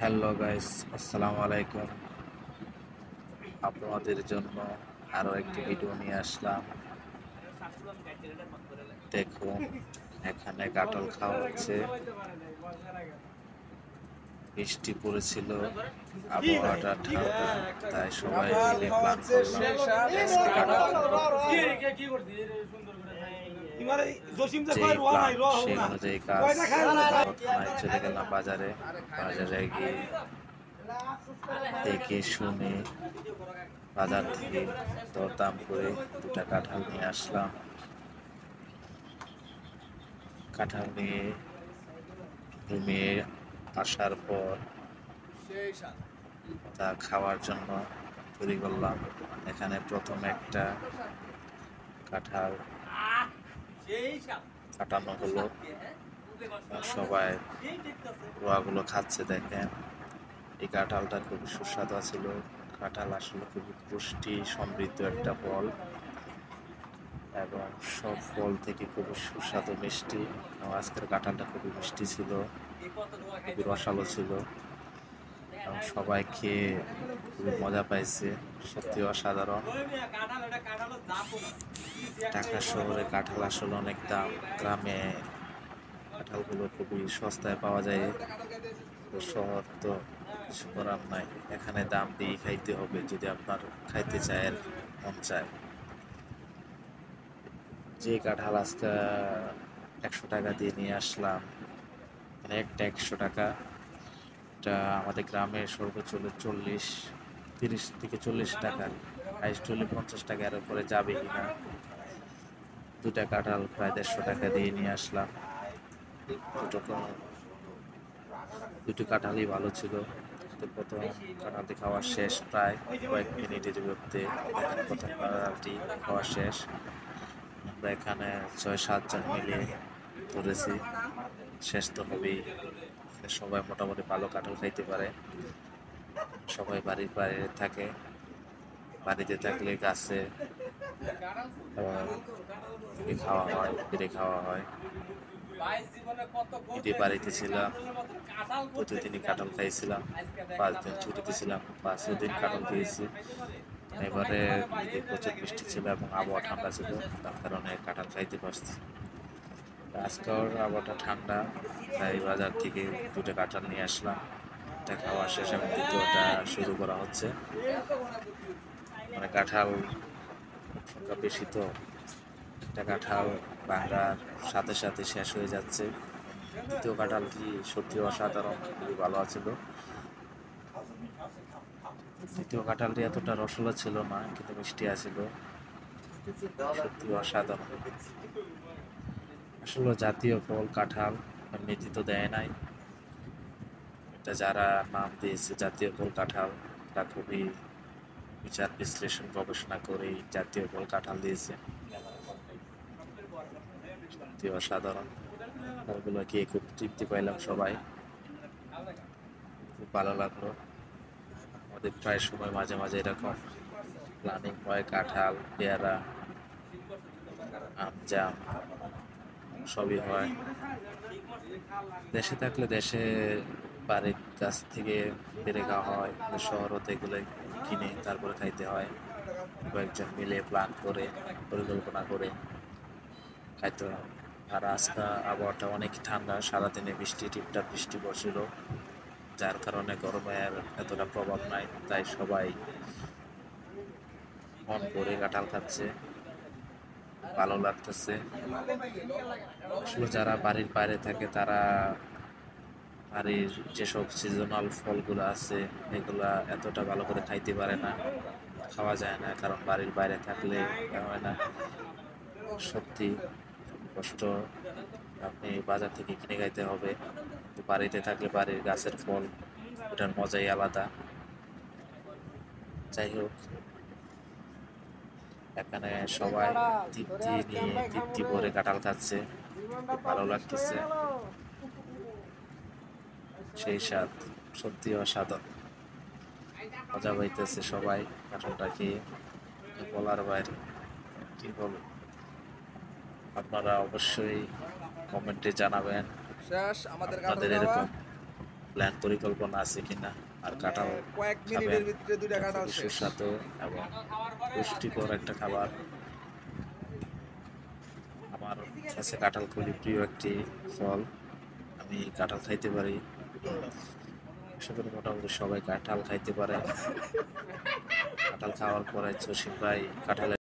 Hello guys, আসসালামু আলাইকুম। আপনাদের জন্য আরো একটি ভিডিও নিয়ে আসলাম। দেখুন, এখানে কাঁঠাল খাওয়া হচ্ছে। বৃষ্টি পড়েছিল, আবহাওয়াটা ঠান্ডা, তাই সবাই মিলে প্ল্যান করলাম আজকে কাঁঠাল খাবো। যেই প্ল্যান সেই অনুযায়ী কাজ। তৎক্ষণাৎ চলে গেলাম বাজারে। বাজারে গিয়ে দেখে শুনে বাজার থেকে দরদাম করে দুটা কাঁঠাল নিয়ে আসলাম। কাঁঠাল নিয়ে রুমে আসার পর তা খাওয়ার জন্য তৈরি করলাম। এখানে প্রথম একটা কাঁঠাল কাটানো হলো, সবাই রোয়াগুলো খাচ্ছে। দেখেন, এই কাঁঠালটা খুবই সুস্বাদু ছিল। কাঁঠাল আসলে খুবই পুষ্টি সমৃদ্ধ একটা ফল এবং সব ফল থেকে খুবই সুস্বাদু মিষ্টি। এবং আজকের কাঁঠালটা খুবই মিষ্টি ছিল, খুবই রসালো ছিল এবং সবাই খেয়ে খুবই মজা পাইছে। সত্যি অসাধারণ। ঢাকা শহরে কাঁঠাল আসলে অনেক দাম, গ্রামে কাঁঠালগুলো খুবই সস্তায় পাওয়া যায়। তো শহর তো কিছু করার নাই, এখানে দাম দিয়ে খাইতে হবে যদি আপনার খাইতে চায় আর মন চায়। যে কাঁঠাল আজকে 100 টাকা দিয়ে নিয়ে আসলাম, মানে একটা 100 টাকা। এটা আমাদের গ্রামের সর্বোচ্চ 30 থেকে 40 টাকা, হাইস্ট হলে 50 টাকা, এর উপরে যাবে কিনা। দুটা কাঁঠাল প্রায় 150 টাকা দিয়ে নিয়ে আসলাম। দুটো কাঁঠালই ভালো ছিল। তো প্রথম কাঁঠালটি খাওয়া শেষ প্রায় কয়েক মিনিটের মধ্যে। দেখেন, প্রথম কাঁঠালটি খাওয়া শেষ। আমরা এখানে 6-7 জন মিলে ধরেছি, শেষ তো হবেই। সবাই মোটামুটি ভালো কাঁঠাল খাইতে পারে। সবাই বাড়ির বাইরে থাকে, বাড়িতে থাকলে গাছে খাওয়া হয়, পেরে খাওয়া হয়। ঈদে বাড়িতে ছিলাম, প্রতিদিনই কাঁঠাল খাইছিলাম। 5 দিন ছুটিতে ছিলাম, 5 দিন কাঁঠাল খেয়েছি। এবারে ঈদে প্রচুর বৃষ্টি ছিল এবং আবহাওয়া ঠান্ডা ছিল, তার কারণে কাঁঠাল খাইতে পারছি। আজকের আবহাওয়াটা ঠান্ডা, তাই বাজার থেকে দুটো কাঁঠাল নিয়ে আসলাম। এটা খাওয়া শেষ এবং দ্বিতীয়টা শুরু করা হচ্ছে। মানে কাঁঠাল সংখ্যা বেশি, তো একটা কাঁঠাল ভাঙার সাথে সাথে শেষ হয়ে যাচ্ছে। দ্বিতীয় কাঁঠালটি সত্যি অসাধারণ, খুবই ভালো ছিল। দ্বিতীয় কাঁঠালটি এতটা রসালো ছিল না, কিন্তু মিষ্টি আছিল, সত্যি অসাধারণ। আসলে জাতীয় ফল কাঁঠাল এমনিতে তো দেয় নাই, এটা যারা নাম দিয়েছে জাতীয় ফল কাঁঠাল, তা খুবই বিচার বিশ্লেষণ গবেষণা করে জাতীয় ফল কাঁঠাল দিয়েছে। সত্যি অসাধারণ। ফলগুলো খেয়ে খুব তৃপ্তি পাইলাম সবাই, খুব ভালো লাগলো। আমাদের প্রায় সময় মাঝে মাঝে এরকম প্ল্যানিং হয়, কাঁঠাল, পেয়ারা, আম, জাম সবই হয়। দেশে থাকলে দেশে বাড়ির কাছ থেকে পেরে খাওয়া হয়, শহরতে এগুলো কিনে তারপরে খাইতে হয়। কয়েকজন মিলে প্ল্যান করে, পরিকল্পনা করে খাইতে হয়। আর আজকে আবহাওয়াটা অনেক ঠান্ডা, সারাদিনে বৃষ্টি, টিপটাপ বৃষ্টি পড়ছিল, যার কারণে গরমের এতটা প্রভাব নাই, তাই সবাই মন করে কাঁঠাল খাচ্ছে, ভালো লাগতেছে। আসলে যারা বাড়ির বাইরে থাকে তারা বাড়ির যেসব সিজনাল ফলগুলো আছে এগুলা এতটা ভালো করে খাইতে পারে না, খাওয়া যায় না, কারণ বাড়ির বাইরে থাকলে হয় না। সত্যি কষ্ট, আপনি বাজার থেকে কিনে খাইতে হবে, কিন্তু বাড়িতে থাকলে বাড়ির গাছের ফল, ওটার মজাই আলাদা। যাই হোক, এখানে সবাই তৃপ্তি ভরে কাঁঠাল খাচ্ছে, খুব ভালো লাগতেছে, সেই স্বাদ সত্যি অসাধারণ। মজা পাইতেছে সবাই কাঁঠালটা খেয়ে, বলার বাইরে। কি বলবো, আপনারা অবশ্যই কমেন্টে জানাবেন শেষ আমাদের আপনাদের কাঁঠাল খাওয়া। এরকম প্ল্যান পরিকল্পনা আছে কিনা, আর কাঁঠাল কয়েক খাবেন। মিনিটের ভিতরে 2টা এটা কাঁঠাল খুবই শেষ। সুস্বাদু এবং পুষ্টিকর একটা খাবার। আমার কাছে কাঁঠাল খুবই প্রিয় একটি ফল। আমি কাঁঠাল খাইতে পারি, আশা করি মোটামুটি সবাই কাঁঠাল খাইতে পারে। কাঁঠাল খাওয়ার পরে জসিম ভাই কাঁঠালের